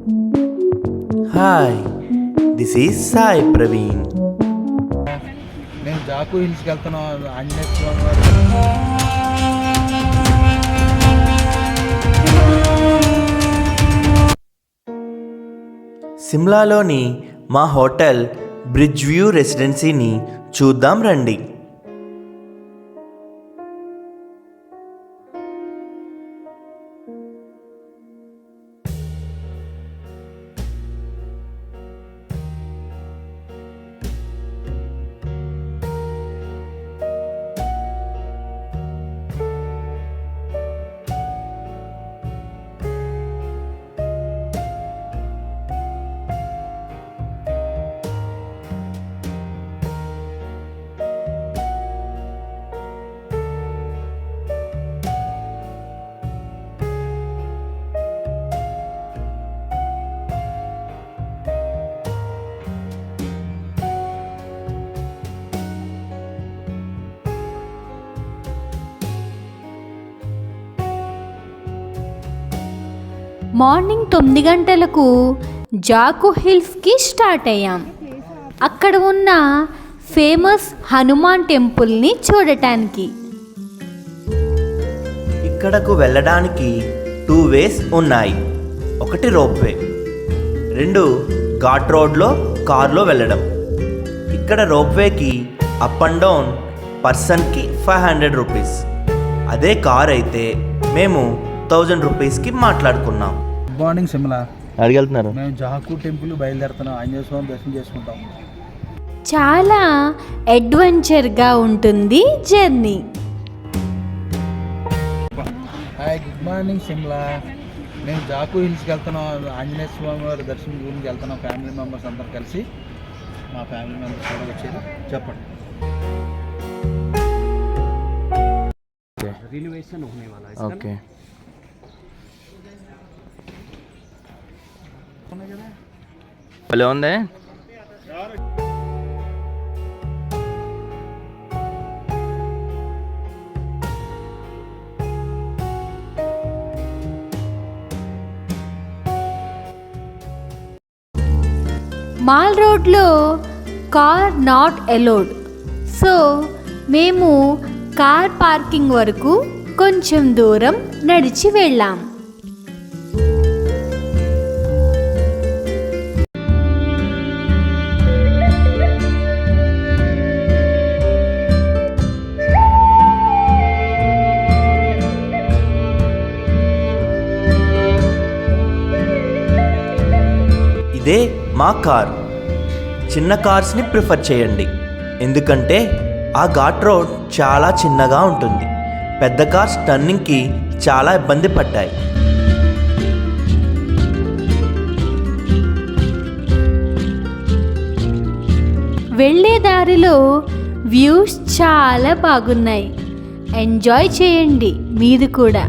Hi, this is Sai Praveen. నేను జాకు హిల్స్కి వెళ్తున్నాను. ఆంజనేయ స్వామి వారు సిమ్లాలోని మా హోటల్ బ్రిడ్జ్ వ్యూ రెసిడెన్సీని చూద్దాం రండి. మార్నింగ్ 9 గంటలకు జాకు హిల్స్కి స్టార్ట్ అయ్యాం. అక్కడ ఉన్న ఫేమస్ హనుమాన్ టెంపుల్ని చూడటానికి. ఇక్కడకు వెళ్ళడానికి 2 వేస్ ఉన్నాయి. ఒకటి రోప్వే, 2 ఘాట్ రోడ్లో కార్లో వెళ్ళడం. ఇక్కడ రోప్వేకి అప్ అండ్ డౌన్ పర్సన్కి 500 రూపీస్. అదే కార్ అయితే మేము 1000 రూపీస్కి మాట్లాడుకున్నాం. Good morning Shimla. అడిగెళ్తున్నారు. మేము జాకు టెంపుల్ బయలుదేరుతున్నాం. ఆంజనేయ స్వామి దర్శనం చేసుకుంటాం. చాలా అడ్వెంచర్గా ఉంటుంది journey. Hi, good morning Shimla. మేము జాకు హిల్స్కి వెళ్తున్నాం. ఆంజనేయ స్వామి వారి దర్శనం గురించి వెళ్తున్నాం. ఫ్యామిలీ మెంబర్స్ అందరం కలిసి. మా ఫ్యామిలీ మెంబర్స్ కూడా వచ్చారు. చెప్పండి. रिनोवेशन होने वाला है इसका. ఓకే, భలే ఉంది. మాల్ రోడ్లో కార్ నాట్ అలౌడ్. సో మేము కార్ పార్కింగ్ వరకు కొంచెం దూరం నడిచి వెళ్ళాం. ఇదే మా కార్. చిన్న కార్స్ని ప్రిఫర్ చేయండి, ఎందుకంటే ఆ ఘాట్ రోడ్ చాలా చిన్నగా ఉంటుంది. పెద్ద కార్స్ టర్నింగ్కి చాలా ఇబ్బంది పడ్డాయి. వెళ్ళే దారిలో వ్యూస్ చాలా బాగున్నాయి. ఎంజాయ్ చేయండి మీరు కూడా.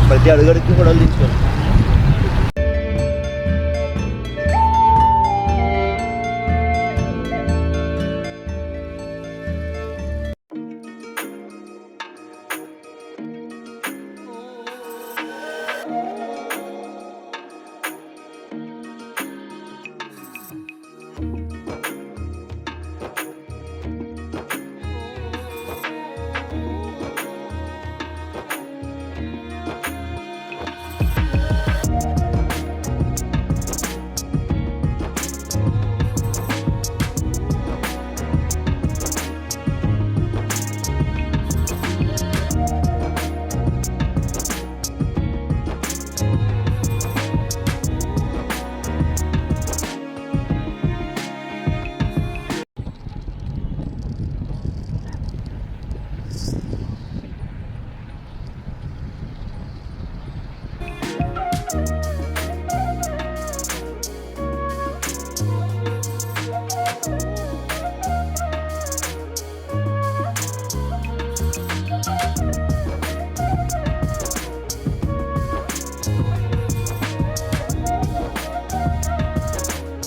ప్రతి అడుగడికి కూడా తీసుకోండి.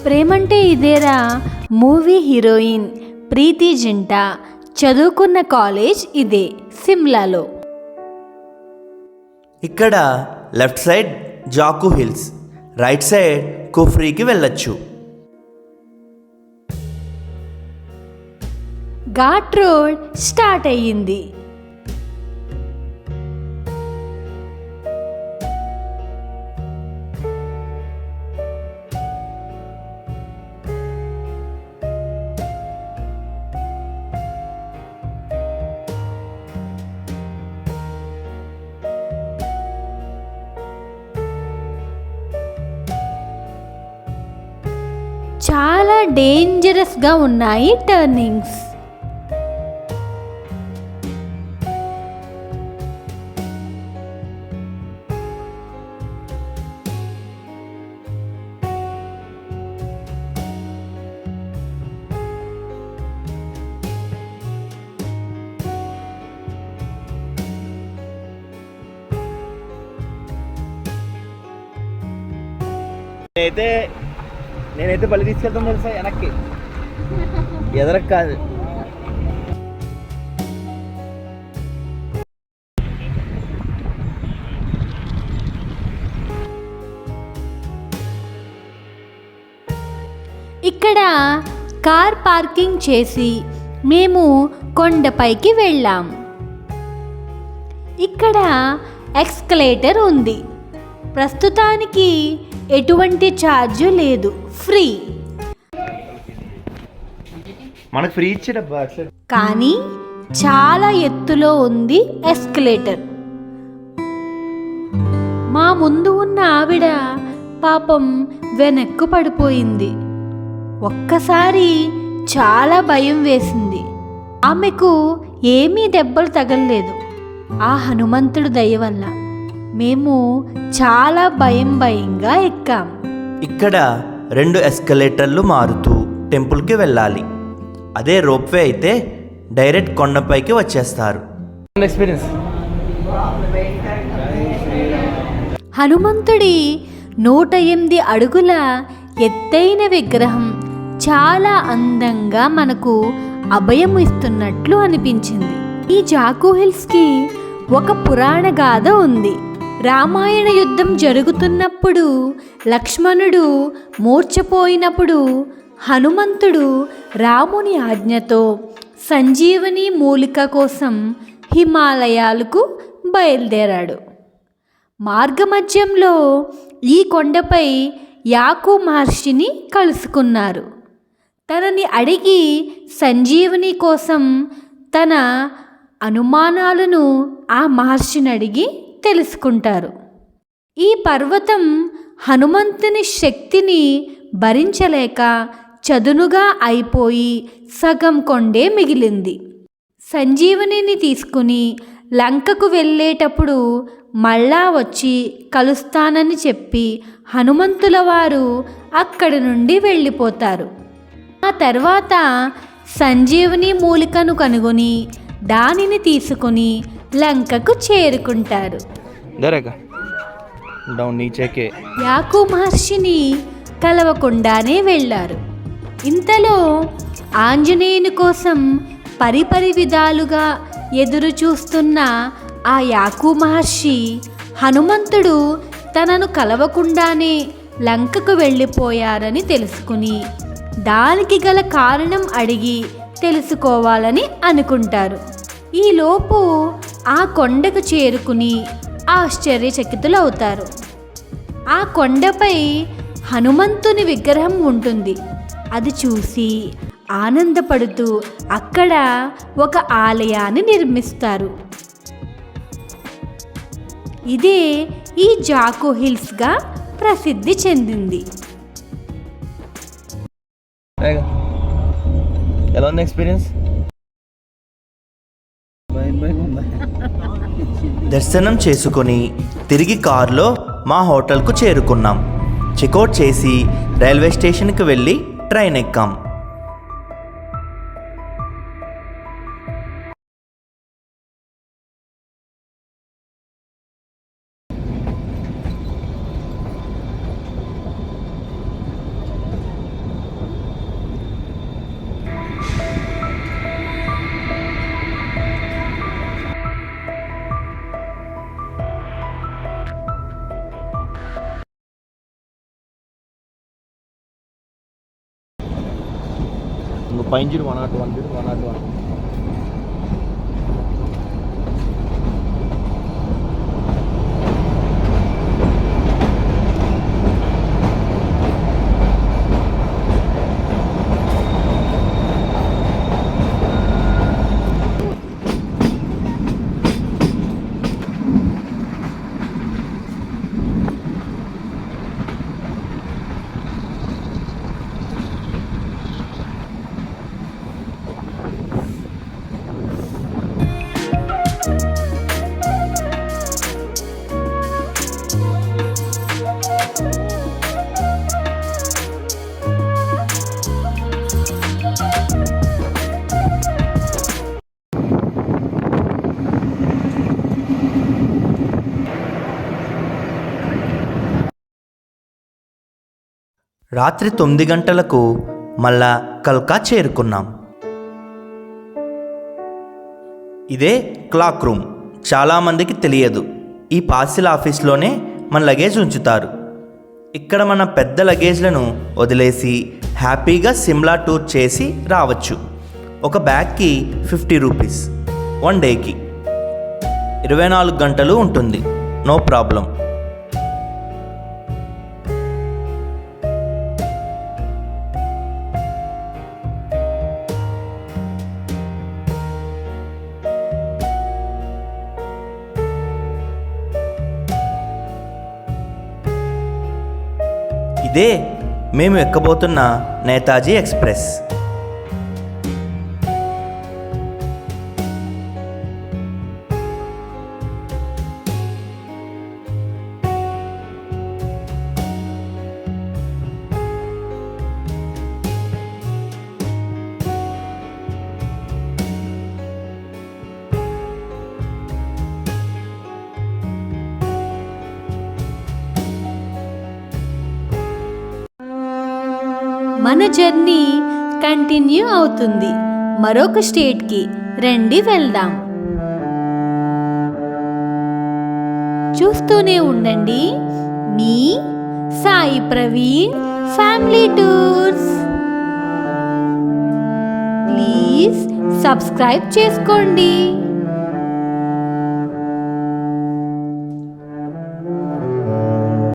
ప్రేమంటే ఇదేరా మూవీ హీరోయిన్ ప్రీతి జింట చదువుకున్న కాలేజ్ ఇదే సిమ్లాలో. ఇక్కడ left side Jakhu hills, right side కుఫ్రీకి వెళ్ళొచ్చు. ఘాట్ రోడ్ స్టార్ట్ అయ్యింది. చాలా డేంజరస్గా ఉన్నాయి టర్నింగ్స్. నేనైతే బలి తీసుకెళ్తాం తెలుసా, వెనక్కి ఎదరకు కాదు. ఇక్కడ కార్ పార్కింగ్ చేసి మేము కొండపైకి వెళ్ళాం. ఇక్కడ ఎక్స్కలేటర్ ఉంది. ప్రస్తుతానికి ఎటువంటి ఛార్జ్ లేదు, ఫ్రీ. మనకు ఫ్రీ ఇచ్చేటబ్బా. కానీ చాలా ఎత్తులో ఉంది ఎస్కలేటర్. మా ముందు ఉన్న ఆవిడ పాపం వెనక్కు పడిపోయింది. ఒక్కసారి చాలా భయం వేసింది. ఆమెకు ఏమీ దెబ్బలు తగలలేదు. ఆ హనుమంతుడు దయ వల్ల మేము చాలా భయంగా ఎక్కాం. ఇక్కడ 2 ఎస్కలేటర్లు మారుతూ టెంపుల్కి వెళ్ళాలి. అదే రోప్వే అయితే డైరెక్ట్ కొండపైకి వచ్చేస్తారు. ఎక్స్పీరియన్స్. హనుమంతుడి 108 అడుగుల ఎత్తైన విగ్రహం చాలా అందంగా మనకు అభయం ఇస్తున్నట్లు అనిపించింది. ఈ జాకు హిల్స్కి ఒక పురాణ గాథ ఉంది. రామాయణ యుద్ధం జరుగుతున్నప్పుడు లక్ష్మణుడు మూర్ఛపోయినప్పుడు హనుమంతుడు రాముని ఆజ్ఞతో సంజీవని మూలిక కోసం హిమాలయాలకు బయలుదేరాడు. మార్గమధ్యంలో ఈ కొండపై యాకు మహర్షిని కలుసుకున్నారు. తనని అడిగి సంజీవని కోసం తన అనుమానాలను ఆ మహర్షిని అడిగి తెలుసుకుంటారు. ఈ పర్వతం హనుమంతుని శక్తిని భరించలేక చదునుగా అయిపోయి సగం కొండే మిగిలింది. సంజీవనిని తీసుకుని లంకకు వెళ్ళేటప్పుడు మళ్ళా వచ్చి కలుస్తానని చెప్పి హనుమంతుల వారు అక్కడి నుండి వెళ్ళిపోతారు. ఆ తర్వాత సంజీవని మూలికను కనుగొని దానిని తీసుకుని లంకకు చేరుకుంటారు. యాకు మహర్షిని కలవకుండానే వెళ్ళారు. ఇంతలో ఆంజనేయుని కోసం పరిపరి విధాలుగా ఎదురు చూస్తున్న ఆ యాకు మహర్షి హనుమంతుడు తనను కలవకుండానే లంకకు వెళ్ళిపోయారని తెలుసుకుని దానికి గల కారణం అడిగి తెలుసుకోవాలని అనుకుంటారు. ఈలోపు ఆ కొండకు చేరుకుని ఆశ్చర్యచకితులవుతారు. ఆ కొండపై హనుమంతుని విగ్రహం ఉంటుంది. అది చూసి ఆనందపడుతూ అక్కడ ఒక ఆలయాన్ని నిర్మిస్తారు. ఇదే ఈ జాకు హిల్స్గా ప్రసిద్ధి చెందింది. ఎలా ఉంది ఎక్స్పీరియన్స్? దర్శనం చేసుకుని తిరిగి కారులో మా హోటల్కు చేరుకున్నాం. చెక్అవుట్ చేసి రైల్వే స్టేషన్కి వెళ్ళి ట్రైన్ ఎక్కాం. పైన 101. రాత్రి 9 గంటలకు మళ్ళా కల్కా చేరుకున్నాం. ఇదే క్లాక్ రూమ్. చాలామందికి తెలియదు, ఈ పార్సిల్ ఆఫీస్లోనే మన లగేజ్ ఉంచుతారు. ఇక్కడ మన పెద్ద లగేజ్లను వదిలేసి హ్యాపీగా సిమ్లా టూర్ చేసి రావచ్చు. ఒక బ్యాగ్కి 50 రూపీస్, 1 డేకి 24 గంటలు ఉంటుంది. No problem. ఇదే మేము ఎక్కబోతున్న నేతాజీ ఎక్స్ప్రెస్. మన జర్నీ కంటిన్యూ అవుతుంది. మరొక స్టేట్కి రండి వెళ్దాం. చూస్తూనే ఉండండి మీ Sai Praveen family tours. Please subscribe చేసుకోండి.